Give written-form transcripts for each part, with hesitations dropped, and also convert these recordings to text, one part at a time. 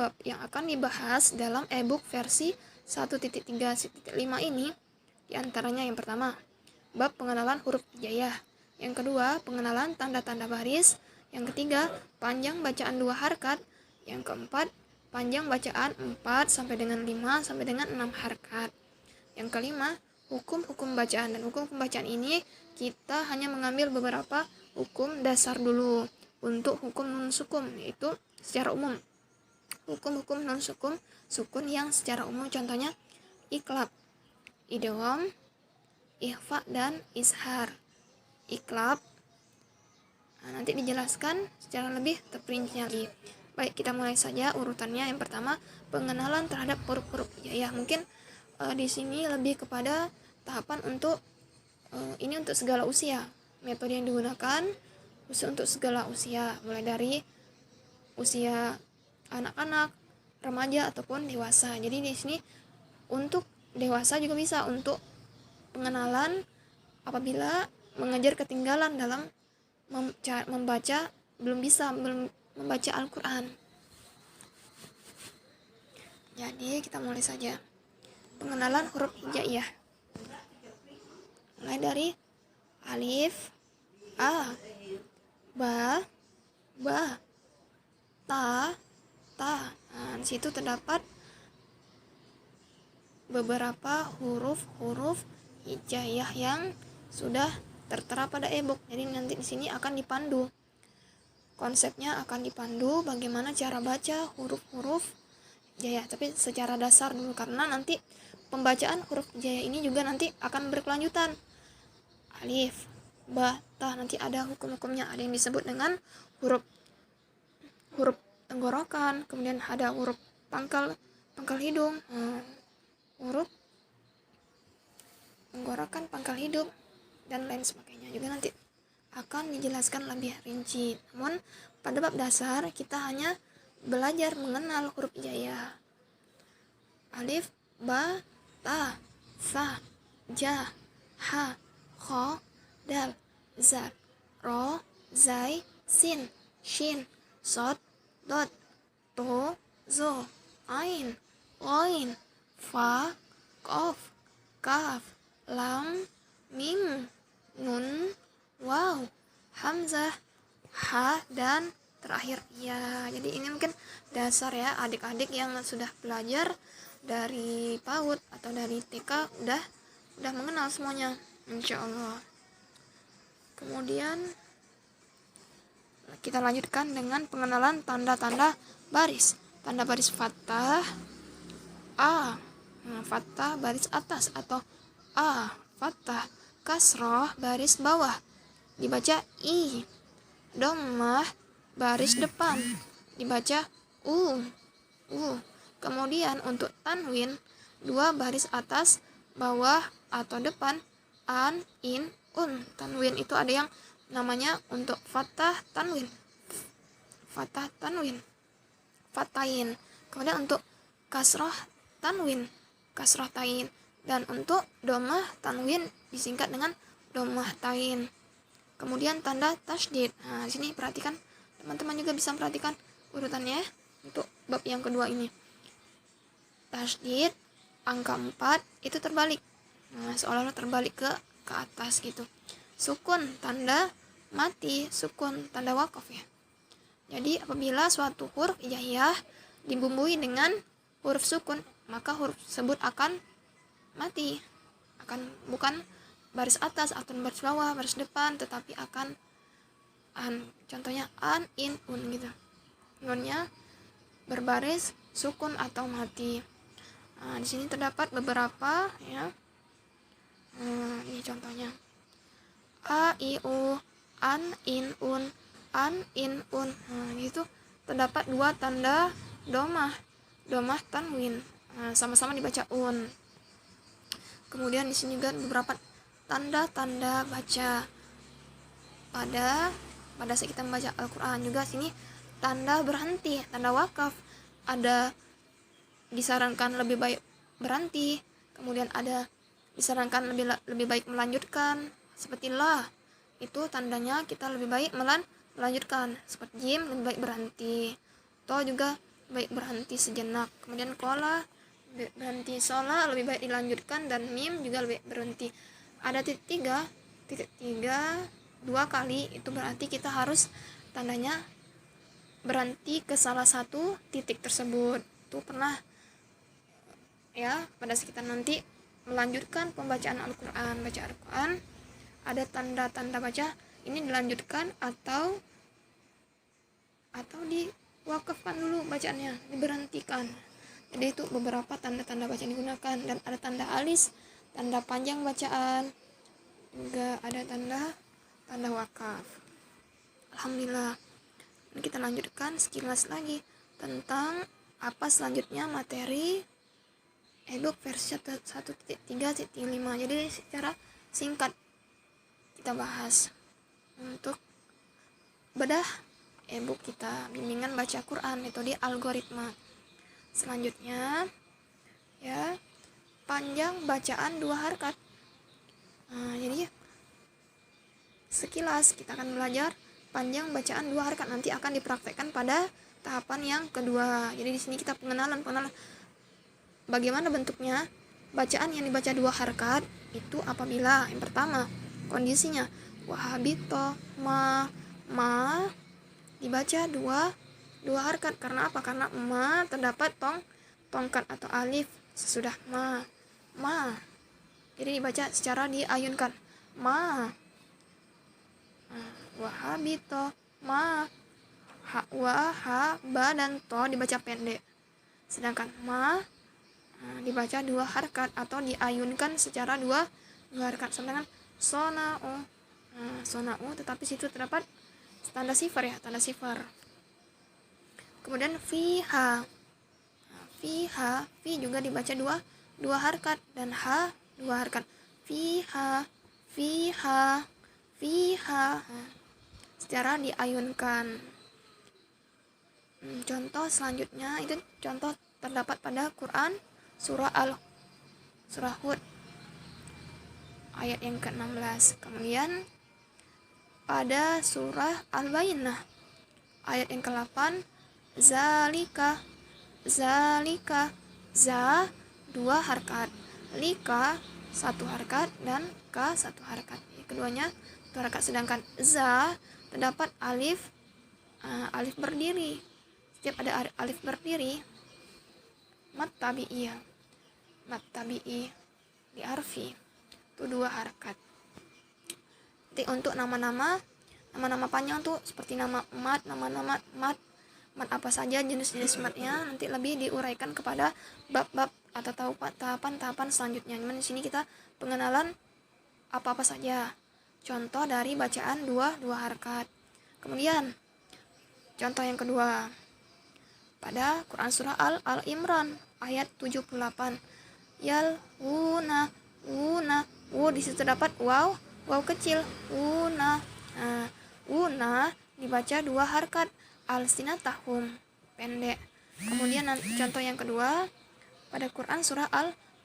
bab yang akan dibahas dalam e-book versi 1.3.5 ini diantaranya yang pertama, bab pengenalan huruf hijaiyah. Yang kedua, pengenalan tanda-tanda baris. Yang ketiga, panjang bacaan 2 harakat. Yang keempat, panjang bacaan 4 sampai dengan 5 sampai dengan 6 harakat. Yang kelima, hukum-hukum bacaan. Dan hukum bacaan ini kita hanya mengambil beberapa hukum dasar dulu. Untuk hukum nun sukun, yaitu secara umum. Hukum-hukum non sukun yang secara umum contohnya iqlab, idgham, ikhfa, dan izhar. Iqlab nanti dijelaskan secara lebih terperinci lagi. Baik, kita mulai saja urutannya. Yang pertama, pengenalan terhadap huruf-huruf hijaiyah. Mungkin di sini lebih kepada tahapan untuk ini untuk segala usia. Metode yang digunakan untuk segala usia, mulai dari usia anak-anak, remaja ataupun dewasa. Jadi di sini untuk dewasa juga bisa untuk pengenalan apabila mengejar ketinggalan dalam membaca, belum membaca Al-Quran. Jadi kita mulai saja. Pengenalan huruf hijaiyah. Mulai dari alif, a, ba, ta. Nah, di situ terdapat beberapa huruf-huruf hijaiyah yang sudah tertera pada e-book. Jadi nanti di sini akan dipandu. Konsepnya akan dipandu bagaimana cara baca huruf-huruf hijaiyah, tapi secara dasar dulu karena nanti pembacaan huruf hijaiyah ini juga nanti akan berkelanjutan. Alif, ba, ta, nanti ada hukum-hukumnya. Ada yang disebut dengan huruf tenggorokan, kemudian ada huruf pangkal hidung, huruf tenggorokan, pangkal hidung, dan lain sebagainya juga nanti akan dijelaskan lebih rinci. Namun pada bab dasar kita hanya belajar mengenal huruf hijaiyah. Alif, ba, ta, sa, ja, ha, kha, dal, zal, ro, zai, sin, shin, sod, dot, to, zo, ain, ghain, fa, qaf, kaf, lam, mim, nun, waw, hamzah, ha, dan terakhir ya. Jadi ini mungkin dasar ya, adik-adik yang sudah belajar dari PAUD atau dari TK udah mengenal semuanya, insya Allah. Kemudian kita lanjutkan dengan pengenalan tanda-tanda baris. Tanda baris fathah, a, fathah baris atas atau a, fathah, kasroh baris bawah dibaca i, dhammah baris depan dibaca u. Kemudian untuk tanwin, 2 baris atas, bawah atau depan, an, in, un. Tanwin itu ada yang namanya untuk fathah tanwin, fatahin. Kemudian untuk kasroh tanwin, kasroh tain. Dan untuk dhammah tanwin disingkat dengan dhammah tain. Kemudian tanda tasydid. Nah, di sini perhatikan, teman-teman juga bisa perhatikan urutannya untuk bab yang kedua ini. Tasydid angka 4 itu terbalik. Nah, seolah-olah terbalik ke atas gitu. Sukun tanda mati, sukun tanda wakaf ya. Jadi apabila suatu huruf hijaiyah dibumbui dengan huruf sukun, maka huruf tersebut akan mati. Bukan baris atas atau baris bawah, baris depan, tetapi akan an. Contohnya an, in, un gitu. Nunnya berbaris sukun atau mati. Nah, di sini terdapat beberapa ya. Ini contohnya. A, I, U, an, in, un, an, in, un. Nah, itu terdapat 2 tanda dhammah tanwin. Nah, sama-sama dibaca un. Kemudian di sini juga beberapa tanda-tanda baca pada saat kita membaca Al-Quran. Juga sini tanda berhenti, tanda wakaf. Ada disarankan lebih baik berhenti, kemudian ada disarankan lebih baik melanjutkan. Seperti la, itu tandanya kita lebih baik melanjutkan. Seperti jim, lebih baik berhenti. To juga baik berhenti sejenak. Kemudian kola berhenti, sola lebih baik dilanjutkan, dan mim juga lebih baik berhenti. Ada titik tiga 2 kali, itu berarti kita harus tandanya berhenti ke salah satu titik tersebut. Itu pernah ya, pada sekitar nanti melanjutkan pembacaan Al-Quran, baca Al-Quran ada tanda-tanda baca ini dilanjutkan atau diwakafkan dulu bacaannya, diberhentikan. Jadi itu beberapa tanda-tanda baca yang digunakan, dan ada tanda alis, tanda panjang bacaan, juga ada tanda wakaf. Alhamdulillah. Dan kita lanjutkan sekilas lagi tentang apa selanjutnya materi ebook versi 1.3.5. Jadi secara singkat kita bahas untuk bedah ebook kita, bimbingan baca Quran metode algoritma. Selanjutnya ya, panjang bacaan 2 harakat. Jadi sekilas kita akan belajar panjang bacaan 2 harakat, nanti akan dipraktekkan pada tahapan yang kedua. Jadi di sini kita pengenalan bagaimana bentuknya. Bacaan yang dibaca 2 harakat itu apabila yang pertama kondisinya wahabito ma dibaca dua harakat. Karena apa? Karena ma terdapat tongkat atau alif sesudah ma. Jadi dibaca secara diayunkan ma. Wahabito ma, ha, ba dan to dibaca pendek. Sedangkan ma dibaca 2 harakat atau diayunkan secara dua harakat. Sedangkan sona'u tetapi situ terdapat tanda sifar ya, tanda sifar. Kemudian fiha, fi juga dibaca dua harakat, dan ha 2 harakat. Fiha secara diayunkan. Contoh selanjutnya itu contoh terdapat pada Quran surah Hud ayat yang ke-16. Kemudian pada surah Al-Bayyinah ayat yang ke-8, zalika, za 2 harakat, lika 1 harakat, dan ka 1 harakat. Keduanya 1 harakat. Sedangkan za terdapat alif berdiri. Setiap ada alif berdiri, mat tabi'i di arfi itu 2 harakat. Jadi untuk nama-nama panjang tuh seperti nama mat apa saja jenis-jenis matnya nanti lebih diuraikan kepada bab-bab atau tahapan-tahapan selanjutnya. Cuman di sini kita pengenalan apa-apa saja. Contoh dari bacaan dua harakat. Kemudian contoh yang kedua pada Quran surah Al-Imran ayat 78. Wuna, di situ terdapat waw kecil, wuna. Wuna dibaca 2 harakat, alsinatahum pendek. Kemudian contoh yang kedua pada Quran surah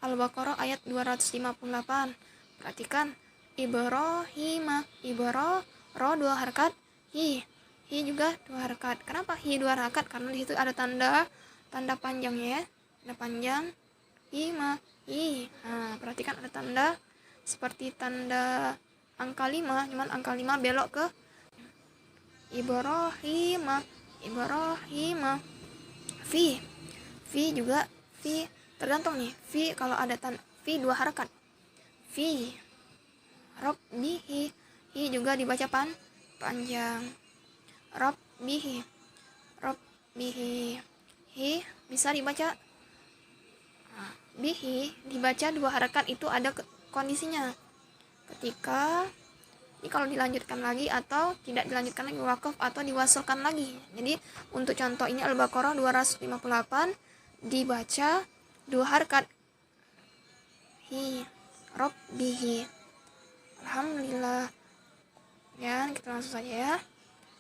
Al-Baqarah ayat 258. Perhatikan Ibrahima, ro 2 harakat, hi juga 2 harakat. Kenapa hi 2 harakat? Karena di situ ada tanda panjangnya ya, tanda panjang hi. Perhatikan ada tanda seperti tanda angka 5, cuman angka 5 belok ke Ibrahima. Fi juga tergantung nih. Fi kalau ada fi 2 harakat. Fi Rabbihi, hi juga dibaca panjang. Rabbihi, hi bisa dibaca bihi dibaca 2 harakat. Itu ada kondisinya ketika ini kalau dilanjutkan lagi atau tidak dilanjutkan lagi, wakaf atau diwasalkan lagi. Jadi untuk contoh ini Al-Baqarah 258 dibaca 2 harakat, hi Rabbihi. Alhamdulillah ya, kita langsung saja ya.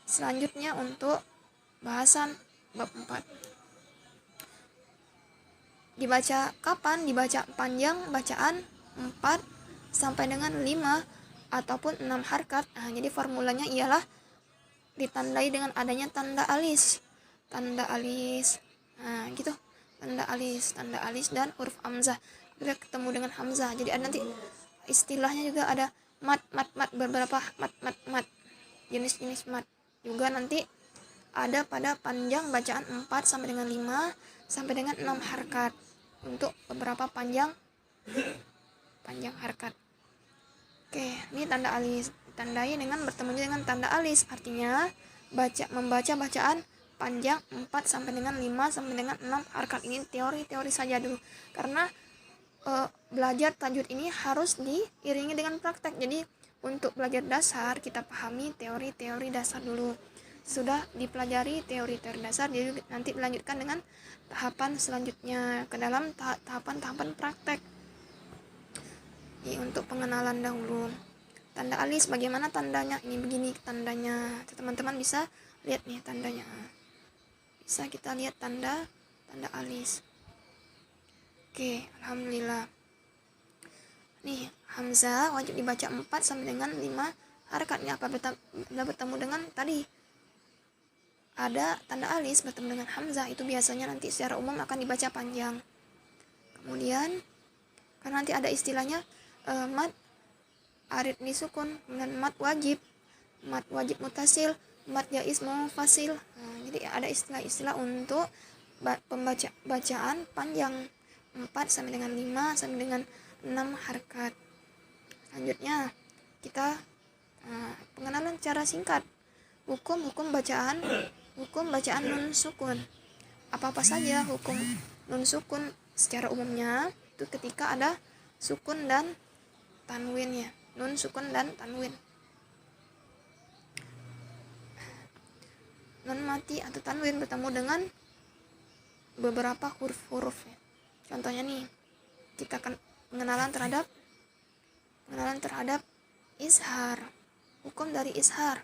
Selanjutnya untuk bahasan bab 4. Dibaca kapan? Dibaca panjang bacaan 4 sampai dengan 5 ataupun 6 harakat. Jadi formulanya ialah ditandai dengan adanya tanda alis. Nah, gitu. Tanda alis dan huruf hamzah. Bila ketemu dengan hamzah, jadi ada nanti istilahnya juga ada mat, beberapa mat. Jenis-jenis mat. Juga nanti ada pada panjang bacaan 4 sampai dengan 5 sampai dengan 6 harkat. Untuk beberapa panjang harkat. Oke, ini tanda alis. Ditandai dengan bertemunya dengan tanda alis. Artinya membaca bacaan panjang 4 sampai dengan 5 sampai dengan 6 harkat. Ini teori saja dulu. Karena belajar tajwid ini harus diiringi dengan praktek. Jadi untuk belajar dasar kita pahami teori dasar dulu. Sudah dipelajari teori dasar, jadi nanti dilanjutkan dengan tahapan selanjutnya ke dalam tahapan praktek. Jadi untuk pengenalan dahulu. Tanda alis bagaimana tandanya? Ini begini tandanya. Teman-teman bisa lihat nih tandanya. Bisa kita lihat tanda alis. Oke, alhamdulillah. Nih, hamzah wajib dibaca 4 sampai dengan 5 harakatnya. Apa bertemu dengan tadi ada tanda alis bertemu dengan hamzah, itu biasanya nanti secara umum akan dibaca panjang. Kemudian karena nanti ada istilahnya mat arid disukun, kemudian mat wajib mutasil, mat jaiz mufasil. Jadi ada istilah-istilah untuk bacaan panjang 4 sampai dengan 5 sampai dengan 6 harkat. Selanjutnya kita pengenalan secara singkat hukum bacaan nun sukun. Apa saja hukum nun sukun secara umumnya itu ketika ada sukun dan tanwin ya. Nun sukun dan tanwin. Nun mati atau tanwin bertemu dengan beberapa huruf ya. Contohnya nih, kita akan pengenalan terhadap izhar. Hukum dari izhar.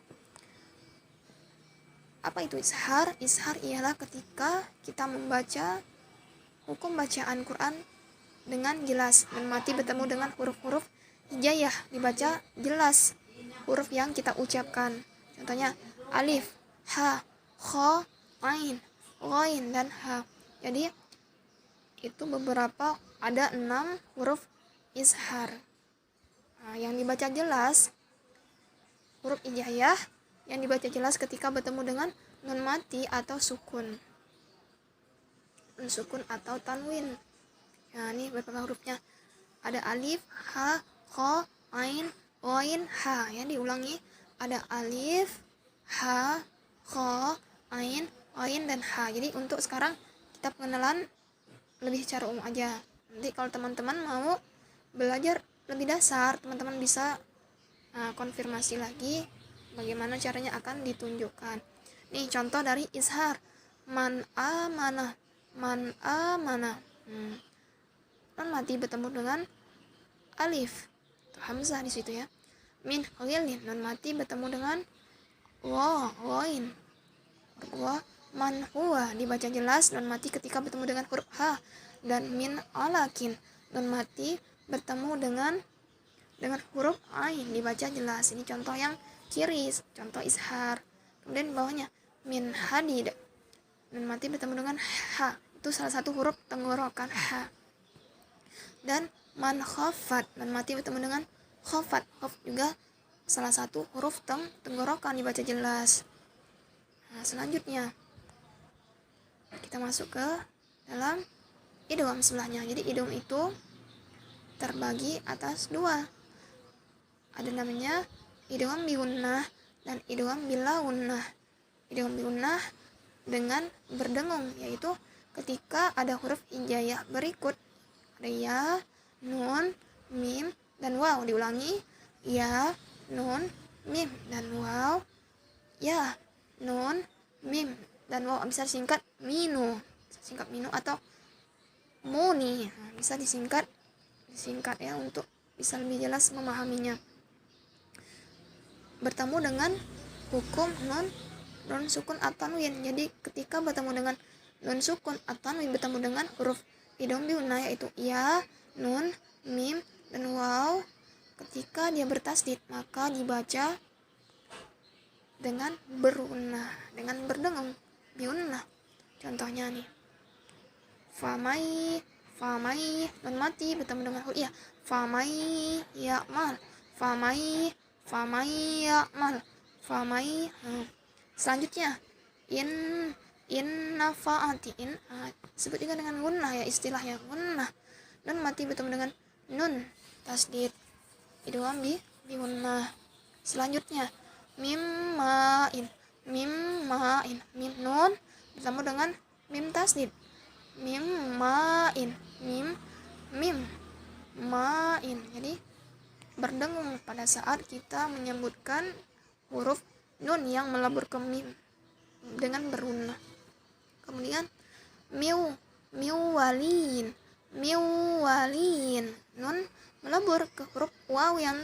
Apa itu izhar? Izhar ialah ketika kita membaca hukum bacaan Quran dengan jelas. Nun mati bertemu dengan huruf-huruf hijaiyah, dibaca jelas huruf yang kita ucapkan. Contohnya alif, ha, kha, ain, ghain, dan ha. Jadi itu beberapa, ada 6 huruf izhar. Yang dibaca jelas huruf hijaiyah yang dibaca jelas ketika bertemu dengan nun mati atau sukun. Nun sukun atau tanwin. Nah, ini beberapa hurufnya. Ada alif, ha, kha, ain, ghain, ha. Ya, diulangi. Ada alif, ha, kha, ain, ghain, dan ha. Jadi untuk sekarang kita pengenalan lebih secara umum aja. Nanti kalau teman-teman mau belajar lebih dasar, teman-teman bisa konfirmasi lagi bagaimana caranya akan ditunjukkan. Nih contoh dari izhar. Man amanah. Nun mati bertemu dengan alif. Hamzah di situ ya. Min ghilin. Nun mati bertemu dengan ghain. Huruf man huwa dibaca jelas, nun mati ketika bertemu dengan huruf ha. Dan min alakin, nun mati bertemu dengan huruf ain, dibaca jelas. Ini contoh yang kiri, contoh izhar. Kemudian di bawahnya min hadid, nun mati bertemu dengan ha, itu salah satu huruf tenggorokan ha. Dan man khafat, nun mati bertemu dengan khafat, khaf juga salah satu huruf tenggorokan, dibaca jelas. Nah, selanjutnya kita masuk ke dalam idgham sebelahnya. Jadi idgham itu terbagi atas 2. Ada namanya idgham bi gunnah dan idgham bila gunnah. Idgham bi gunnah dengan berdengung, yaitu ketika ada huruf hijaiyah berikut. Ada ya, nun, mim, dan waw. Diulangi. Ya, nun, mim, dan waw. Ya, nun, mim, dan waw. Bisa disingkat minu. Atau muni. Bisa disingkat ya untuk bisa lebih jelas memahaminya. Bertemu dengan hukum nun sukun atau tanwin. Jadi ketika bertemu dengan nun sukun atau tanwin bertemu dengan huruf idgham bi gunnah, yaitu ya, nun, mim, dan waw. Ketika dia bertasdid maka dibaca dengan berunnah, dengan berdengung bi gunnah. Contohnya nih, famai, famai, nun mati bertemu dengan huruf iya, famai ya'mal, famai, famai ya'mal, famai. Selanjutnya in nafaati, sebut juga dengan gunnah ya, istilahnya gunnah. Nun mati bertemu dengan nun tasdid, idgham bi gunnah. Selanjutnya mim ma'in, mim ma'in, mim nun bertemu dengan mim tasdid, mim ma'in, mim ma'in. Jadi berdengung pada saat kita menyebutkan huruf nun yang melebur ke mim dengan berunnah. Kemudian miwalin, miwalin, nun melebur ke huruf waw yang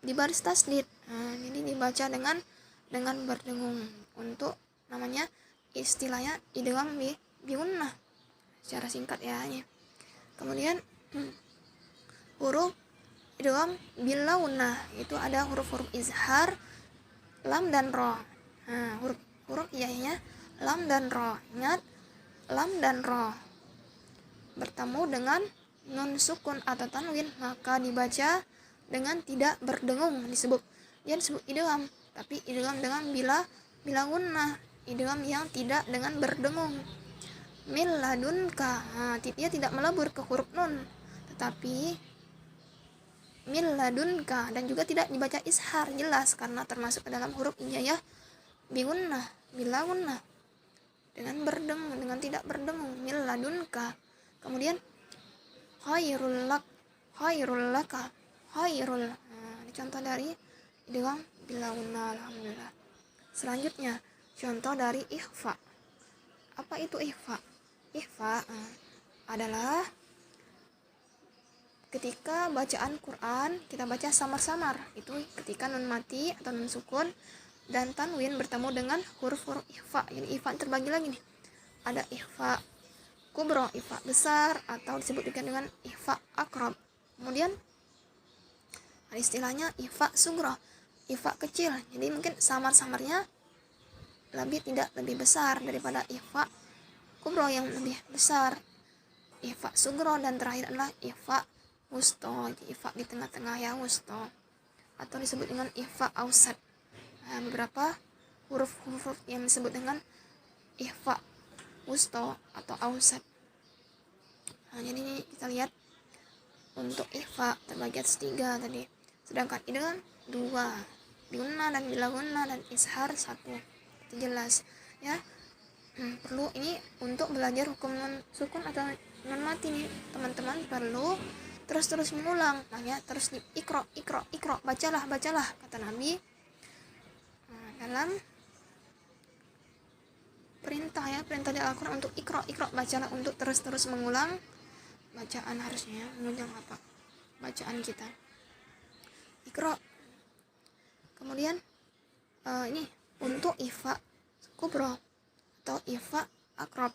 di baris tasdid. Jadi dibaca dengan berdengung. Untuk namanya istilahnya idgham bi gunnah secara singkat ya. Kemudian huruf idgham bil gunnah itu ada huruf-huruf izhar, lam dan ro. Huruf iyahnya lam dan ro. Ingat, lam dan ro bertemu dengan nun sukun atau tanwin, maka dibaca dengan tidak berdengung, disebut idgham, tapi idgham dengan bila gunnah, idgham yang tidak dengan berdengung. Min ladunka, dia tidak melebur ke huruf nun, tetapi min ladunka, dan juga tidak dibaca ishar, jelas karena termasuk ke dalam huruf hijaiyah bi gunnah, bila gunnah, dengan berdengung, dengan tidak berdengung, min ladunka. Kemudian khairul lak, khairul laka, khairul. Ini contoh dari idgham bila gunnah. Alhamdulillah. Selanjutnya contoh dari ikhfa. Apa itu ikhfa? Ikhfa adalah ketika bacaan Quran kita baca samar-samar, itu ketika nun mati atau nun sukun dan tanwin bertemu dengan huruf-huruf ikhfa. Jadi ikhfa terbagi lagi nih, ada ikhfa kubro, ikhfa besar, atau disebut juga dengan ikhfa akrob. Kemudian ada istilahnya ikhfa sugro, ikhfa kecil. Jadi mungkin samar-samarnya tidak lebih besar daripada ikhfa kubro yang lebih besar, ikhfa sugro, dan terakhir adalah ikhfa wusto, ikhfa di tengah-tengah ya, wusto, atau disebut dengan ikhfa ausat. Beberapa huruf-huruf yang disebut dengan ikhfa wusto atau ausat. Jadi ini kita lihat untuk ikhfa terbagi atas 3 tadi, sedangkan idgham 2, gunnah dan bila gunnah, dan ishar 1. Itu jelas ya. Perlu ini untuk belajar hukum nun sukun atau nun mati nih teman-teman, perlu terus mengulang, makanya terus di ikro, bacalah kata Nabi dalam perintah di Al-Quran untuk ikro, bacalah, untuk terus mengulang bacaan, harusnya menunjang apa bacaan kita, ikro. Kemudian ini untuk ikhfa kubro atau ikhfa akrob,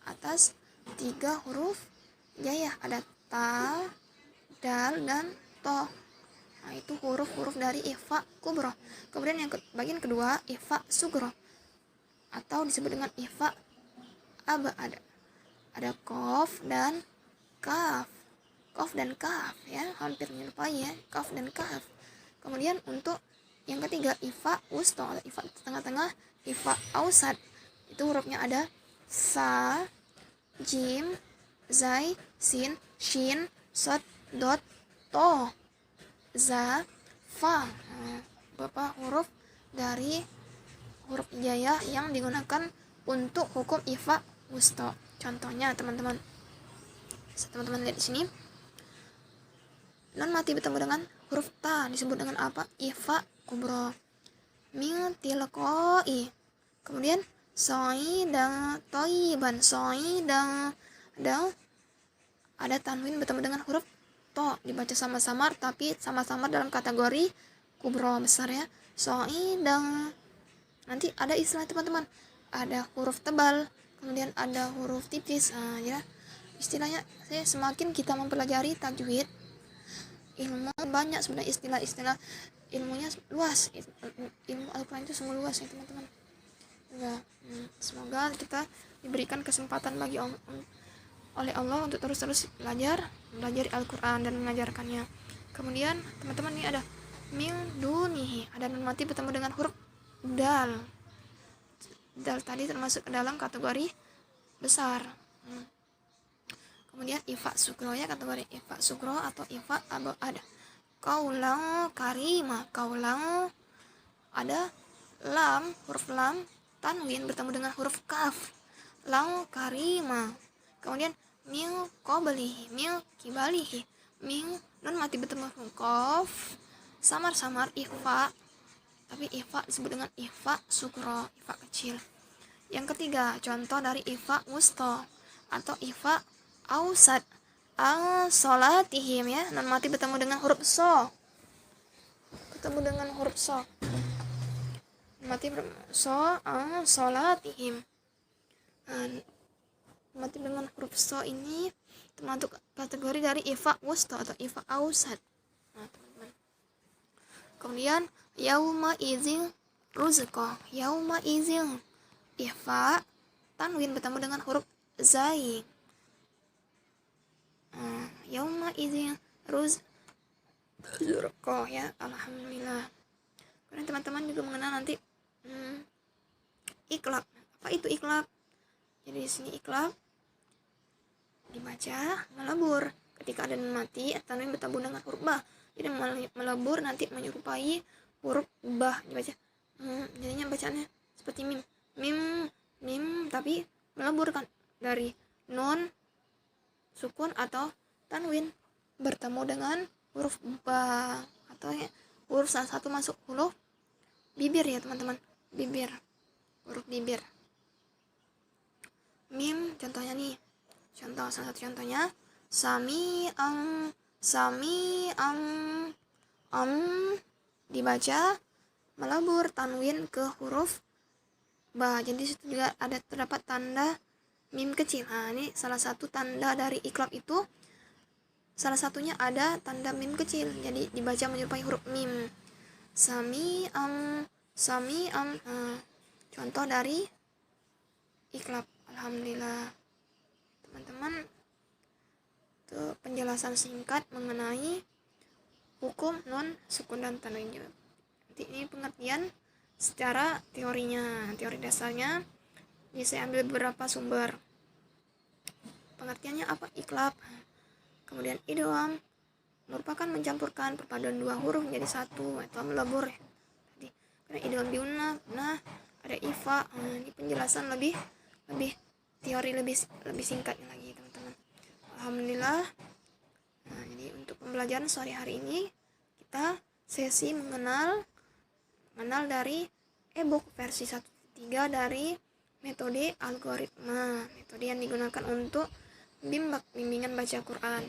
atas 3 huruf hijaiyah, ada ta, dal, dan to. Itu huruf-huruf dari ikhfa kubro. Kemudian yang bagian kedua ikhfa sugro atau disebut dengan ikhfa aba, ada kof dan kaf, ya, hampir menyerupai ya, kaf dan kaf. Kemudian untuk yang ketiga ikhfa wusto atau ikhfa tengah-tengah, ikhfa ausat, itu hurufnya ada sa, jim, zai, sin, shin, sod, dot, to, za, fa. Beberapa huruf dari huruf hijaiyah yang digunakan untuk hukum ikhfa wusto. Contohnya teman-teman lihat di sini, nun mati bertemu dengan huruf ta disebut dengan apa? Ikhfa kubro. Min tilqai. Kemudian soidan toiban, soidan, ada tanwin bertemu dengan huruf to, dibaca sama-samar, tapi sama-samar dalam kategori kubro, besar ya, soidan. Nanti ada istilah teman-teman, ada huruf tebal, kemudian ada huruf tipis. Ya istilahnya, semakin kita mempelajari tajwid, ilmu banyak sebenarnya, istilah-istilah ilmunya luas, ilmu Al-Quran itu semua luas ya teman-teman. Semoga kita diberikan kesempatan bagi oleh Allah untuk terus-terus belajar Al-Quran dan mengajarkannya. Kemudian teman-teman ini ada min dunihi, ada nun mati bertemu dengan huruf dal. Dal tadi termasuk ke dalam kategori besar. Kemudian ifa sukro ya, kategori ifa sukro atau ifa ada kaulang karima, kaulang ada lam, huruf lam tanwin bertemu dengan huruf kaf, lang karima. Kemudian min qablihi, min kibalihi, min nun mati bertemu huruf qaf, samar-samar ifa, tapi ifa disebut dengan ifa sukro, ifa kecil. Yang ketiga, contoh dari ifa wusto atau ifa ausad, al solatihim ya, nun mati bertemu dengan huruf so, mati so, al solatihim. Mati dengan huruf so ini termasuk kategori dari ifa wusto atau ifa ausad. Teman-teman. Kemudian yauma izin ruzqo, yauma izin ifa tanwin bertemu dengan huruf zai. Yauma izin ruzqo ya, alhamdulillah. Kemudian teman-teman juga mengenal nanti iklab. Apa itu iklab? Jadi di sini iklab dibaca melebur ketika ada nun mati atau nun bertemu dengan huruf ba. Jadi melebur nanti menyerupai huruf ba dibaca. Jadinya bacaannya seperti mim. Mim tapi melebur kan dari nun sukun atau tanwin bertemu dengan huruf ba atau ya, huruf salah satu masuk huruf bibir ya teman-teman, bibir, huruf bibir. Mim contohnya nih, salah satu contohnya sami am dibaca melebur tanwin ke huruf ba. Jadi situ juga ada terdapat tanda mim kecil. Ini salah satu tanda dari iklab itu, salah satunya ada tanda mim kecil. Jadi dibaca menyerupai huruf mim. Sami am. Contoh dari iklab. Alhamdulillah. Teman-teman, itu penjelasan singkat mengenai hukum nun sukun dan tanwin. Nanti ini pengertian secara teorinya, teori dasarnya. Ini saya ambil beberapa sumber. Pengertiannya apa? Iklab. Kemudian idgham merupakan mencampurkan perpaduan dua huruf menjadi satu atau melebur. Jadi karena idgham diunah, nah ada ifa. Ini penjelasan lebih teori lebih singkatnya lagi teman-teman. Alhamdulillah. Jadi untuk pembelajaran sore hari ini kita sesi mengenal dari e-book versi 1.3 dari metode algoritma, metode yang digunakan untuk bimbingan baca Quran.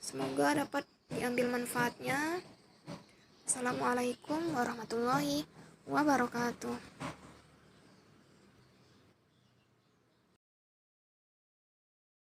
Semoga dapat diambil manfaatnya. Assalamualaikum warahmatullahi wabarakatuh.